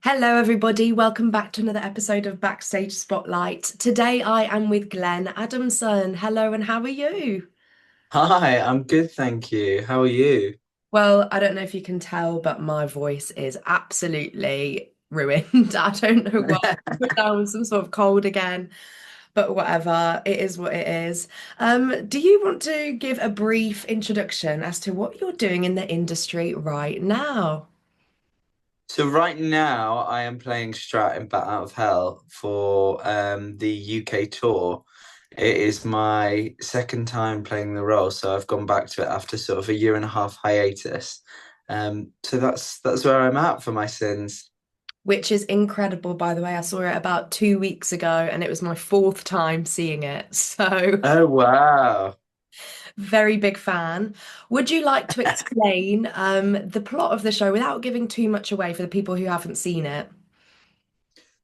Hello, everybody. Welcome back to another episode of Backstage Spotlight. Today I am with Glenn Adamson. Hello, and how are you? Hi, I'm good, thank you. How are you? Well, I don't know if you can tell, but my voice is absolutely ruined. I don't know what. Put down with some sort of cold again, but whatever. It is what it is. Do you want to give a brief introduction as to what you're doing in the industry right now? So right now I am playing Strat in Bat Out of Hell for the UK tour. It is my second time playing the role, so I've gone back to it after sort of a year and a half hiatus. So that's where I'm at for my sins. Which is incredible, by the way. I saw it about 2 weeks ago, and it was my fourth time seeing it. So, Oh wow. very big fan. Would you like to explain the plot of the show without giving too much away for the people who haven't seen it?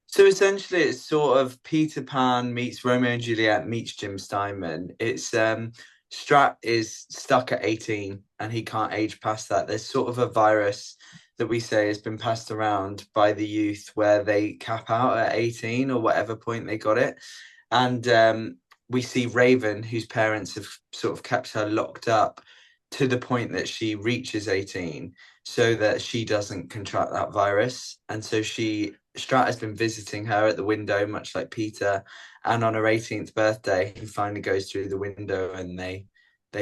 So essentially, it's sort of Peter Pan meets Romeo and Juliet meets Jim Steinman. It's Strat is stuck at 18 and he can't age past that. There's sort of a virus that we say has been passed around by the youth where they cap out at 18 or whatever point they got it. And we see Raven, whose parents have sort of kept her locked up to the point that she reaches 18 so that she doesn't contract that virus. And so Strat has been visiting her at the window, much like Peter. And on her 18th birthday, he finally goes through the window and they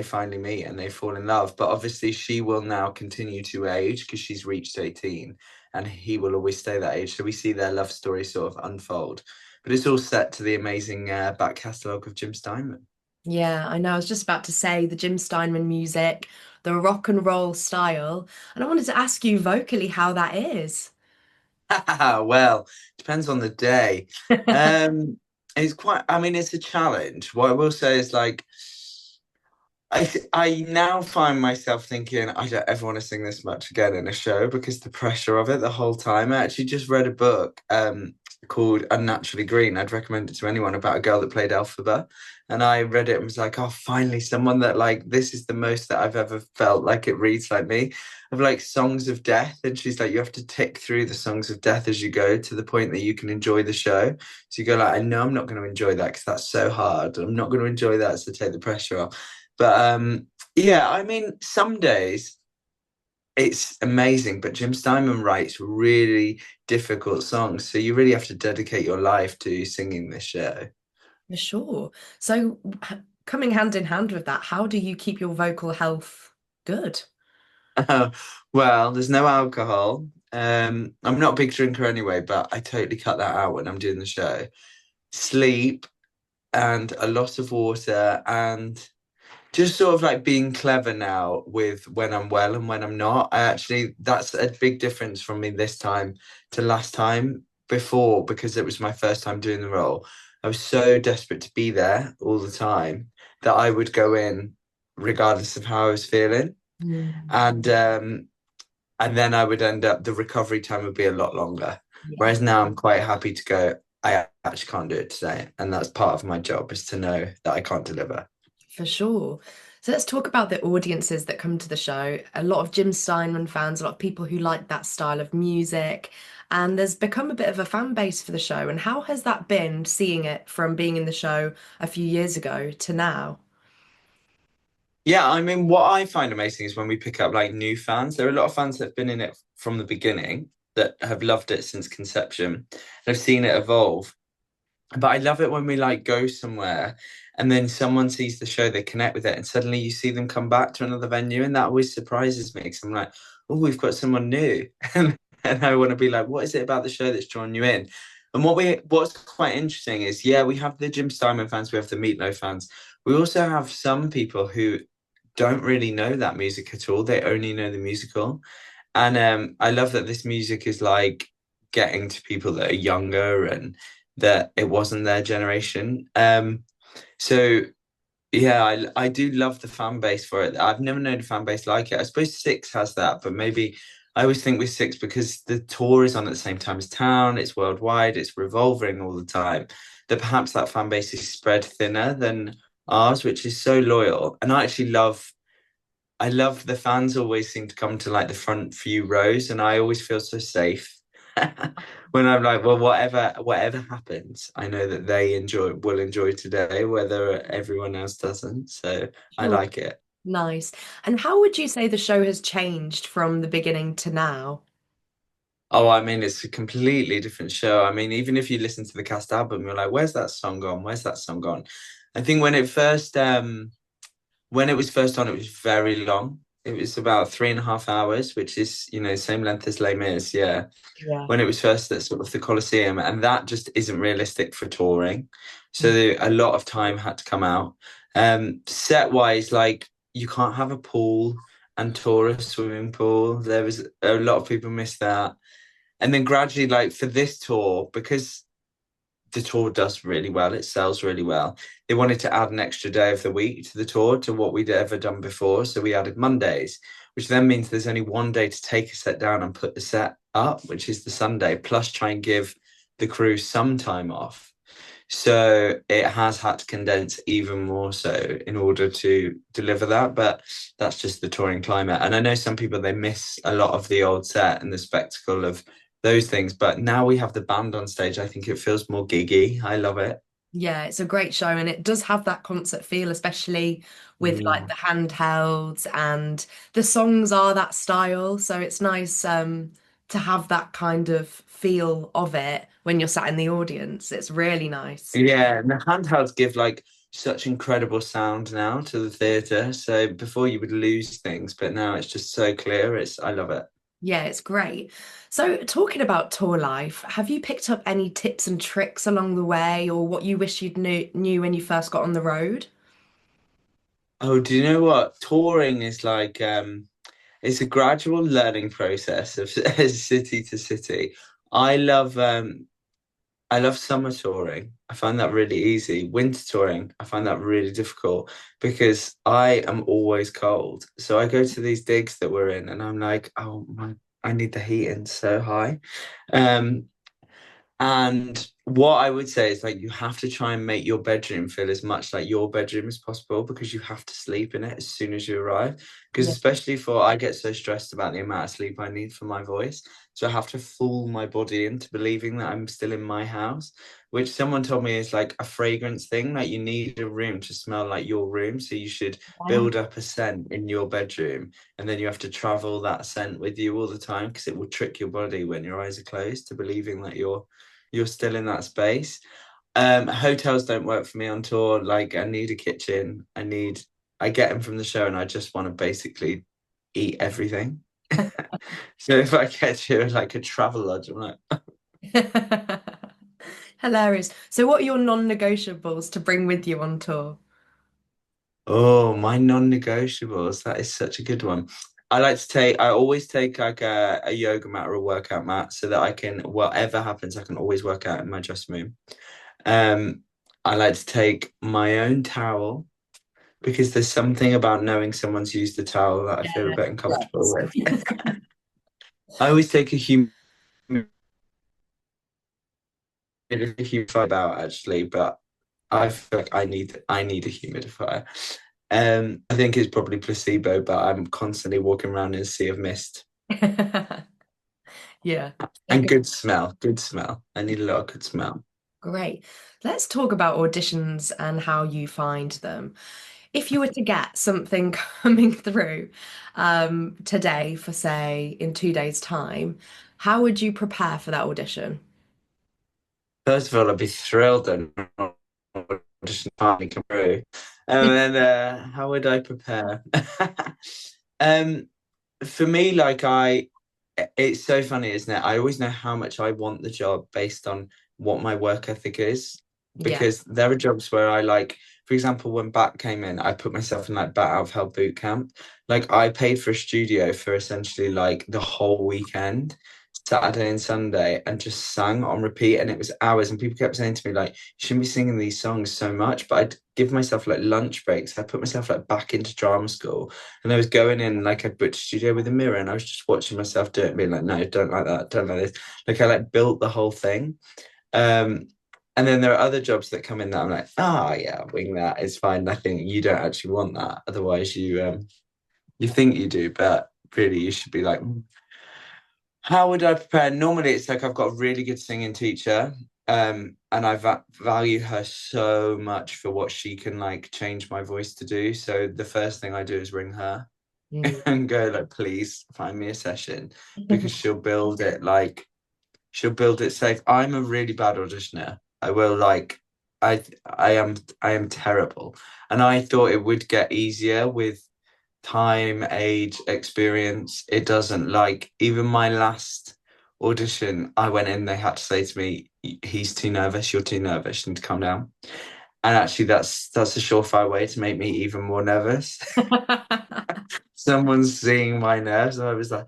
finally meet and they fall in love. But obviously, she will now continue to age because she's reached 18 and he will always stay that age. So we see their love story sort of unfold. But it's all set to the amazing back catalogue of Jim Steinman. Yeah, I know. I was just about to say the Jim Steinman music, the rock and roll style. And I wanted to ask you vocally how that is. Well, depends on the day. Um, it's quite, I mean, it's a challenge. What I will say is like, I now find myself thinking I don't ever want to sing this much again in a show because the pressure of it the whole time. I actually just read a book called Unnaturally Green. I'd recommend it to anyone about a girl that played Elphaba. And I read it and was like, oh, finally someone that like this is the most that I've ever felt like it reads like me. Of like songs of death. And she's like, you have to tick through the songs of death as you go to the point that you can enjoy the show. So you go like, I know I'm not going to enjoy that because that's so hard. I'm not going to enjoy that, so take the pressure off. But yeah, I mean, some days it's amazing, but Jim Steinman writes really difficult songs, so you really have to dedicate your life to singing this show. For sure. So, coming hand in hand with that, how do you keep your vocal health good? Well, there's no alcohol. I'm not a big drinker anyway, but I totally cut that out when I'm doing the show. Sleep and a lot of water and just sort of like being clever now with when I'm well and when I'm not. I actually, that's a big difference from me this time to last time before because it was my first time doing the role. I was so desperate to be there all the time that I would go in regardless of how I was feeling. Mm. And then I would end up, the recovery time would be a lot longer. Yeah, Whereas now I'm quite happy to go, I actually can't do it today. And that's part of my job is to know that I can't deliver. for sure. So let's talk about the audiences that come to the show. A lot of Jim Steinman fans, a lot of people who like that style of music, and there's become a bit of a fan base for the show. And how has that been seeing it from being in the show a few years ago to now? Yeah, I mean, what I find amazing is when we pick up like new fans. There are a lot of fans that have been in it from the beginning that have loved it since conception. They've seen it evolve. But I love it when we like go somewhere and then someone sees the show, they connect with it, and suddenly you see them come back to another venue, and that always surprises me because I'm like, oh, we've got someone new, and I want to be like, what is it about the show that's drawn you in? And what's quite interesting is, yeah, we have the Jim Steinman fans, we have the Meatloaf fans, we also have some people who don't really know that music at all. They only know the musical, and I love that this music is like getting to people that are younger and that it wasn't their generation. So yeah, I do love the fan base for it. I've never known a fan base like it. I suppose Six has that, but maybe I always think with Six because the tour is on at the same time as Town, it's worldwide, it's revolving all the time, that perhaps that fan base is spread thinner than ours, which is so loyal. And I love the fans always seem to come to like the front few rows, and I always feel so safe. When I'm like, well, whatever happens, I know that they will enjoy today, whether everyone else doesn't. So I Sure. like it. Nice. And how would you say the show has changed from the beginning to now? Oh, I mean, it's a completely different show. I mean, even if you listen to the cast album, you're like, where's that song gone? Where's that song gone? I think when it was first on, it was very long. It was about 3.5 hours, which is, same length as Les Mis, yeah. Yeah. When it was first at sort of the Colosseum, and that just isn't realistic for touring. So Mm. a lot of time had to come out. Set wise, like you can't have a pool and tour a swimming pool. There was a lot of people missed that. And then gradually, like for this tour, because the tour does really well, it sells really well. They wanted to add an extra day of the week to the tour to what we'd ever done before. So we added Mondays, which then means there's only one day to take a set down and put the set up, which is the Sunday, plus try and give the crew some time off. So it has had to condense even more so in order to deliver that. But that's just the touring climate. And I know some people, they miss a lot of the old set and the spectacle of those things. But now we have the band on stage. I think it feels more giggy. I love it. Yeah, it's a great show and it does have that concert feel, especially with like Mm. the handhelds and the songs are that style. So it's nice to have that kind of feel of it when you're sat in the audience. It's really nice. Yeah, and the handhelds give like such incredible sound now to the theatre. So before you would lose things, but now it's just so clear. I love it. Yeah, it's great. So talking about tour life, have you picked up any tips and tricks along the way or what you wish you'd knew when you first got on the road? Oh, do you know what? Touring is like it's a gradual learning process of city to city. I love um I love summer touring. I find that really easy. Winter touring, I find that really difficult because I am always cold. So I go to these digs that we're in and I'm like, oh my, I need the heating so high. Um, and what I would say is like you have to try and make your bedroom feel as much like your bedroom as possible because you have to sleep in it as soon as you arrive. Because Yeah. especially for I get so stressed about the amount of sleep I need for my voice. So I have to fool my body into believing that I'm still in my house, which someone told me is like a fragrance thing. Like you need a room to smell like your room. So you should build up a scent in your bedroom and then you have to travel that scent with you all the time because it will trick your body when your eyes are closed to believing that you're still in that space. Hotels don't work for me on tour. Like I need a kitchen. I get them from the show and I just want to basically eat everything. So if I get you like a travel lodge, I'm like, Hilarious. So what are your non-negotiables to bring with you on tour? oh, my non-negotiables. That is such a good one. I always take like a yoga mat or a workout mat so that I can, whatever happens, I can always work out in my dressing room. Um, I like to take my own towel because there's something about knowing someone's used the towel that I feel a Yeah. bit uncomfortable with. Yes. I always take a humidifier about actually, but I feel like I need a humidifier. I think it's probably placebo, but I'm constantly walking around in a sea of mist Yeah. They're and good. good smell. Good smell. I need a lot of good smell. Great. Let's talk about auditions and how you find them. If you were to get something coming through today for, say, in 2 days' time, how would you prepare for that audition? First of all, I'd be thrilled and audition finally come through. And then how would I prepare? Um, for me, it's so funny, isn't it? I always know how much I want the job based on what my work ethic is, Yeah. because there are jobs where I like, for example, when Bat came in, I put myself in like Bat Out of Hell boot camp. Like I paid for a studio for essentially like the whole weekend, Saturday and Sunday, and just sang on repeat, and it was hours. And people kept saying to me like, "You shouldn't be singing these songs so much," but I'd give myself like lunch breaks. I put myself like back into drama school and I was going in like a booked studio with a mirror and I was just watching myself do it and being like, no, don't like that, don't like this. Like I like built the whole thing. Um, and then there are other jobs that come in that I'm like, oh yeah, I'll wing that. It's fine. I think you don't actually want that. Otherwise you think you do, but really you should be like, How would I prepare? Normally, it's like I've got a really good singing teacher, and I value her so much for what she can like change my voice to do. So the first thing I do is ring her Mm. and go like, please find me a session because she'll build it safe. I'm a really bad auditioner. I will like, I am terrible, and I thought it would get easier with time, age, experience. It doesn't. Like even my last audition, I went in, they had to say to me, he's too nervous, you're too nervous, you need to calm down. And actually that's a surefire way to make me even more nervous. Someone's seeing my nerves, and I was like,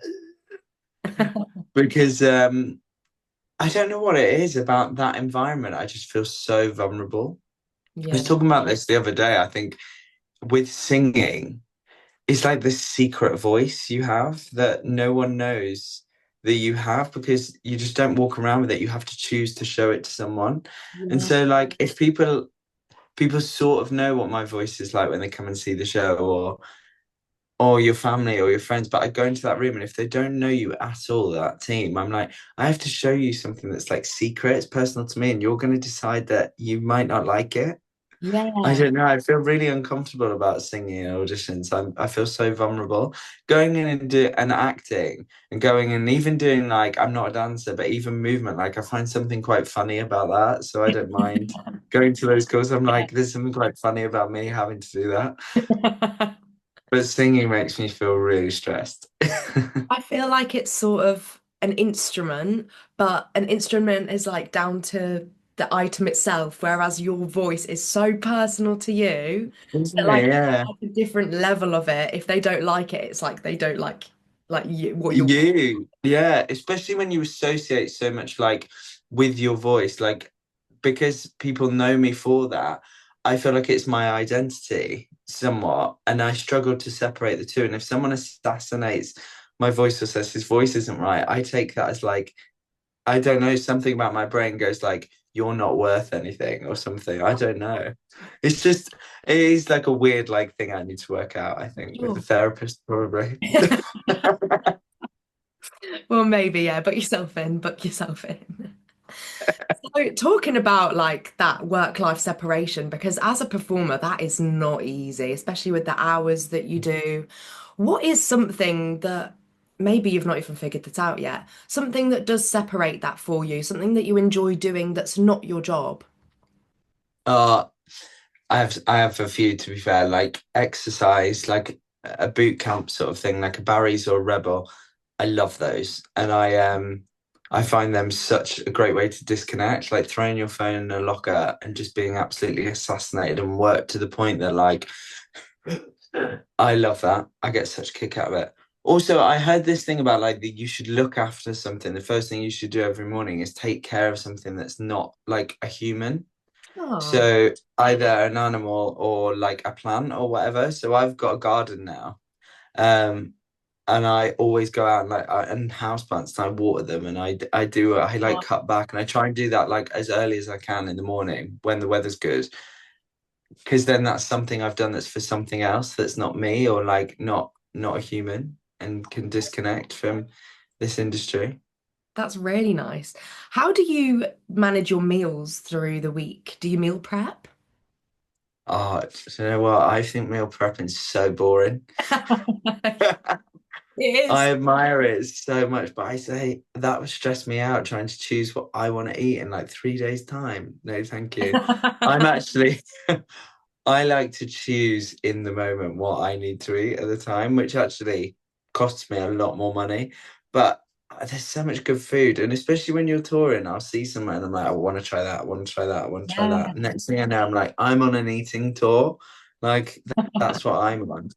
because I don't know what it is about that environment. I just feel so vulnerable. I was Yeah. talking about this the other day. I think with singing, it's like this secret voice you have that no one knows that you have because you just don't walk around with it. You have to choose to show it to someone. And Yeah. so like if people sort of know what my voice is like when they come and see the show or your family or your friends, but I go into that room and if they don't know you at all, that team, I'm like, I have to show you something that's like secret, it's personal to me, and you're going to decide that you might not like it. I Yeah. don't know. I feel really uncomfortable about singing in auditions. I feel so vulnerable. Going in and acting and going and even doing like I'm not a dancer, but even movement, like I find something quite funny about that. So I don't mind going to those calls. I'm like, there's something quite funny about me having to do that. But singing makes me feel really stressed. I feel like it's sort of an instrument, but an instrument is like down to the item itself, whereas your voice is so personal to you that Isn't like it? Yeah. at a different level of it, if they don't like it, it's like they don't like you what you're You, yeah, especially when you associate so much like with your voice, like because people know me for that, I feel like it's my identity somewhat, and I struggle to separate the two. And if someone assassinates my voice or says his voice isn't right, I take that as like, I don't know, something about my brain goes like, you're not worth anything or something. I don't know. It's just, it is like a weird like thing I need to work out, I think, with the sure. therapist probably. Well, maybe, yeah, book yourself in. So, talking about like that work-life separation, because as a performer, that is not easy, especially with the hours that you do. What is something that maybe you've not even figured this out yet? Something that does separate that for you, something that you enjoy doing that's not your job? Uh, I have a few to be fair, like exercise, like a boot camp sort of thing, like a Barry's or a Rebel. I love those. And I find them such a great way to disconnect, like throwing your phone in a locker and just being absolutely assassinated and work to the point that like I love that. I get such a kick out of it. Also, I heard this thing about like that you should look after something. The first thing you should do every morning is take care of something that's not like a human. Oh, So either an animal or like a plant or whatever. So I've got a garden now. Um, and I always go out and and house plants and I water them and I like wow. cut back and I try and do that like as early as I can in the morning when the weather's good. Because then that's something I've done that's for something else that's not me or like not a human and can disconnect from this industry. That's really nice. How do you manage your meals through the week? Do you meal prep? Oh, so you know what? I think meal prepping is so boring. It I is. admire it so much, but I say that would stress me out trying to choose what I want to eat in like 3 days' time. No, thank you. I'm actually, I like to choose in the moment what I need to eat at the time, which actually costs me a lot more money. But there's so much good food, and especially when you're touring, I'll see somewhere and I'm like, I want to try that, I want to try that, I want to try Yeah. that. Next thing I know, I'm like, I'm on an eating tour. Like that's what I'm on.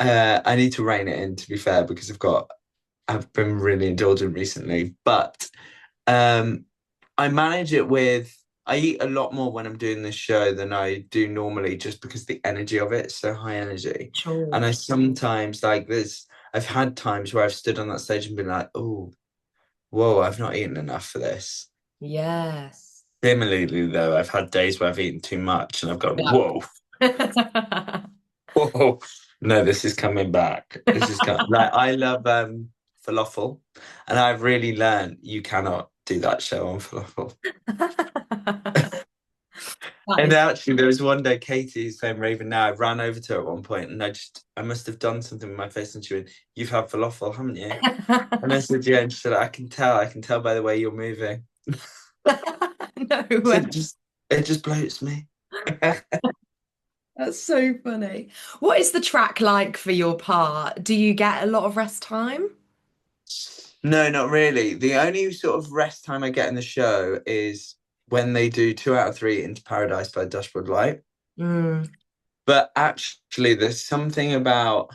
I need to rein it in, to be fair, because I've been really indulgent recently, but um, I manage it with I eat a lot more when I'm doing this show than I do normally, just because the energy of it is so high energy. Sure. And I sometimes like this. I've had times where I've stood on that stage and been like, "Oh, whoa, I've not eaten enough for this." Yes. Similarly, though, I've had days where I've eaten too much and I've gone, Yeah. "Whoa, whoa, no, this is coming back. This is coming." Like I love. falafel, and I've really learned you cannot do that show on falafel. That And is. actually, there was one day Katie, who's playing Raven now, I ran over to her at one point and I must have done something with my face, and she went, "You've had falafel, haven't you?" And I said, "Yeah," and she said, I can tell by the way you're moving." No So way. it just bloats me. That's so funny. What is the track like for your part? Do you get a lot of rest time? No, not really. The only sort of rest time I get in the show is when they do 2 out of 3 Into Paradise by Dashboard Light. Mm. But actually, there's something about,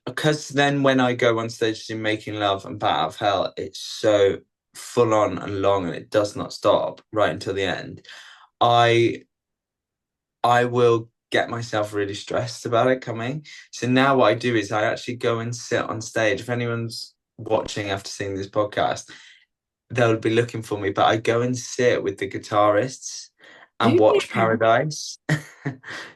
because then when I go on stage to Making Love and Bat Out of Hell, it's so full on and long and it does not stop right until the end. I I will get myself really stressed about it coming. So now what I do is I actually go and sit on stage. If anyone's watching after seeing this podcast, they'll be looking for me, but I go and sit with the guitarists Do and watch you? Paradise.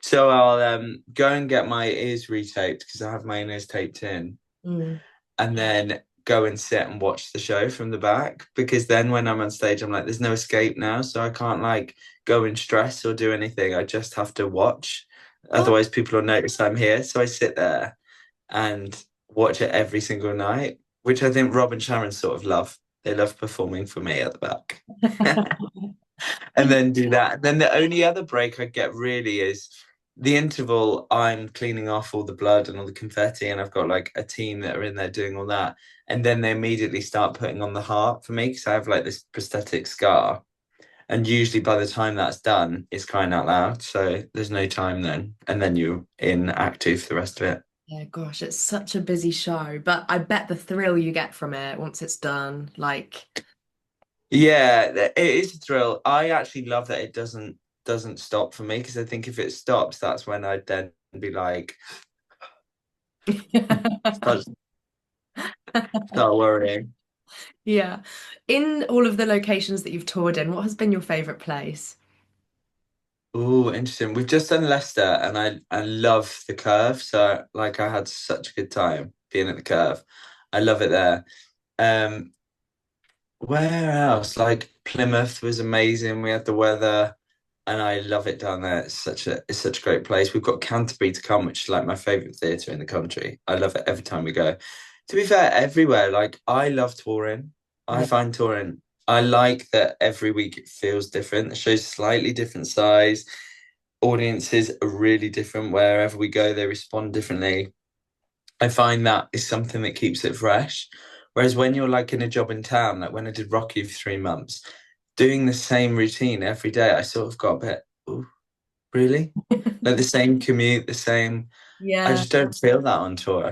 So I'll go and get my ears retaped because I have my ears taped in, Mm. and then go and sit and watch the show from the back, because then when I'm on stage, I'm like, there's no escape now, so I can't like go and stress or do anything. I just have to watch. Oh, Otherwise, people will notice I'm here. So I sit there and watch it every single night, which I think Rob and Sharon sort of love. They love performing for me at the back. And then do that. Then the only other break I get really is the interval. I'm cleaning off all the blood and all the confetti, and I've got like a team that are in there doing all that. And then they immediately start putting on the heart for me because I have like this prosthetic scar. And usually by the time that's done, it's crying out loud. So there's no time then. And then you're in act 2 for the rest of it. yeah, gosh, it's such a busy show, but I bet the thrill you get from it once it's done, like, Yeah, it is a thrill. I actually love that it doesn't stop for me, because I think if it stops, that's when I'd then be like start, start worrying. yeah. In all of the locations that you've toured in, what has been your favorite place? Oh, interesting. We've just done Leicester, and I love the Curve. So like I had such a good time being at the Curve. I love it there. Um, where else? Like Plymouth was amazing. We had the weather, and I love it down there. It's such a great place. We've got Canterbury to come, which is like my favorite theatre in the country. I love it every time we go. To be fair, everywhere. Like I love touring. I Yeah. find touring. I like that every week it feels different. The show's slightly different size. Audiences are really different. Wherever we go, they respond differently. I find that is something that keeps it fresh. Whereas when you're like in a job in town, like when I did Rocky for 3 months, doing the same routine every day, I sort of got a bit, "Ooh, really?" Like the same commute, the same. I Yeah. just don't feel that on tour.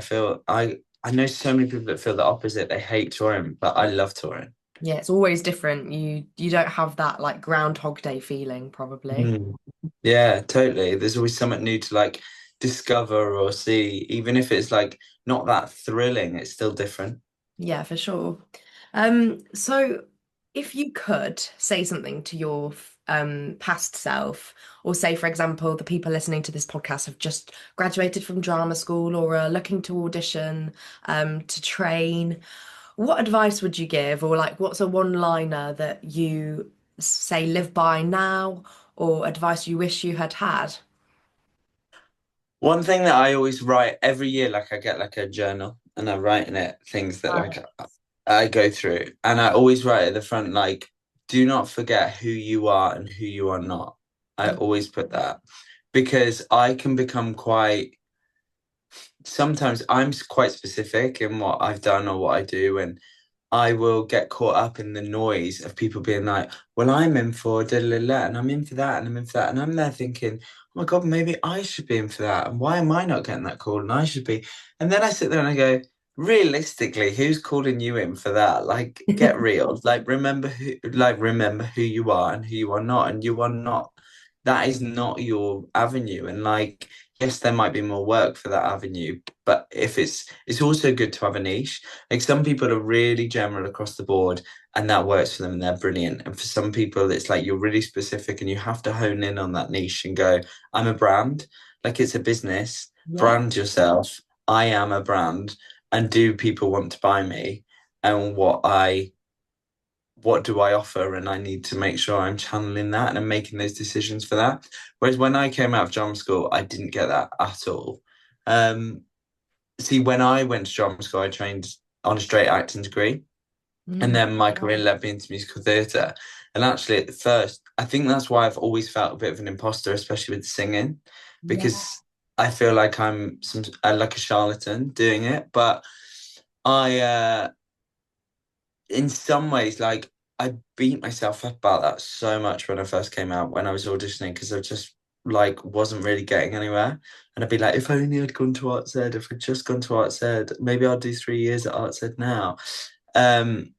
I know so many people that feel the opposite. They hate touring, but I love touring. Yeah, it's always different. You don't have that like Groundhog Day feeling, probably. Mm. Yeah, totally. There's always something new to like discover or see, even if it's like not that thrilling, it's still different. Yeah, for sure. So if you could say something to your past self, or say, for example, the people listening to this podcast have just graduated from drama school or are looking to audition, to train, what advice would you give? Or like what's a one-liner that you say live by now, or advice you wish you had had? One thing that I always write every year, like I get like a journal and I write in it things that like I go through, and I always write at the front like, do not forget who you are and who you are not. I Right. always put that because I can become quite, sometimes I'm quite specific in what I've done or what I do, and I will get caught up in the noise of people being like, well, I'm in for da da da, and I'm in for that, and I'm in for that. And I'm there thinking, oh my God, maybe I should be in for that. And why am I not getting that call? And I should be. And then I sit there and I go, realistically, who's calling you in for that? Like, get real. Remember who you are and who you are not. And you are not, that is not your avenue. And like, yes, there might be more work for that avenue, but if it's also good to have a niche. Like some people are really general across the board and that works for them and they're brilliant. And for some people, it's like you're really specific and you have to hone in on that niche and go, I'm a brand. Like it's a business, Yeah. brand yourself. I am a brand. and do people want to buy me, and what do I offer, and I need to make sure I'm channeling that and I'm making those decisions for that. Whereas when I came out of drama school, I didn't get that at all. Um, See, when I went to drama school, I trained on a straight acting degree, and Mm, then my career led me into musical theatre. And actually, at the first, I think that's why I've always felt a bit of an imposter, especially with singing, yeah, because I feel like I'm like a charlatan doing it. But I, in some ways, like I beat myself up about that so much when I first came out, when I was auditioning, because I just like wasn't really getting anywhere. And I'd be like, if only I'd gone to Arts Ed, if I'd just gone to Arts Ed, maybe I'll do 3 years at Arts Ed now. Um,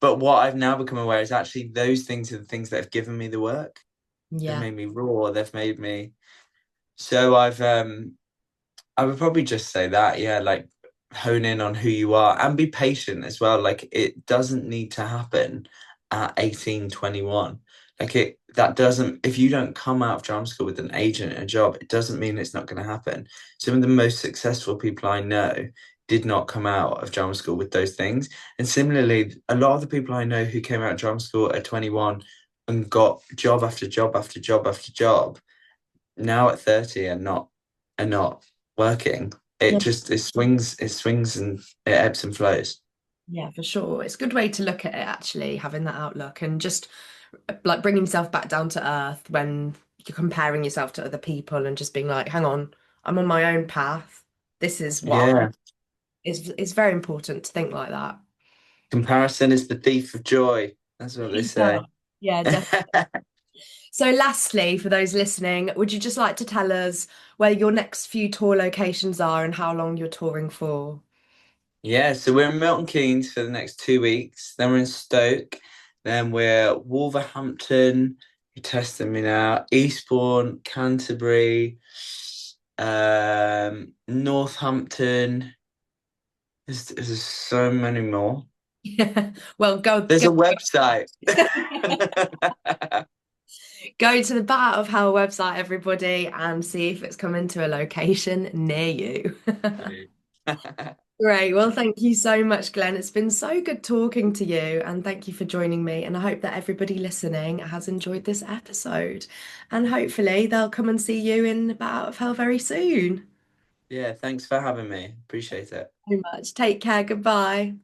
but what I've now become aware is actually those things are the things that have given me the work. They've yeah, made me raw, they've made me so I would probably just say that, yeah, like hone in on who you are and be patient as well. Like it doesn't need to happen at 18, 21. Like that doesn't, if you don't come out of drama school with an agent and a job, it doesn't mean it's not going to happen. Some of the most successful people I know did not come out of drama school with those things. And similarly, a lot of the people I know who came out of drama school at 21 and got job after job after job after job now at 30 and not working. yeah, It swings and it ebbs and flows. yeah, for sure. It's a good way to look at it, actually, having that outlook and just like bringing yourself back down to earth when you're comparing yourself to other people and just being like, hang on, I'm on my own path. This is what I Yeah. is very important to think like that. Comparison is the thief of joy. That's what they Yeah, say. yeah, definitely. So, lastly, for those listening, would you just like to tell us where your next few tour locations are and how long you're touring for? Yeah, so we're in Milton Keynes for the next 2 weeks. Then we're in Stoke. Then we're Wolverhampton. You're testing me now. Eastbourne, Canterbury, Northampton. There's so many more. Yeah. Well, There's a website. go to the Bat of Hell website, everybody, and see if it's coming to a location near you. Great. Well, thank you so much, Glenn. It's been so good talking to you, and thank you for joining me. And I hope that everybody listening has enjoyed this episode. And hopefully, they'll come and see you in the Bat of Hell very soon. Yeah, thanks for having me. Appreciate it. Very much. Take care. Goodbye.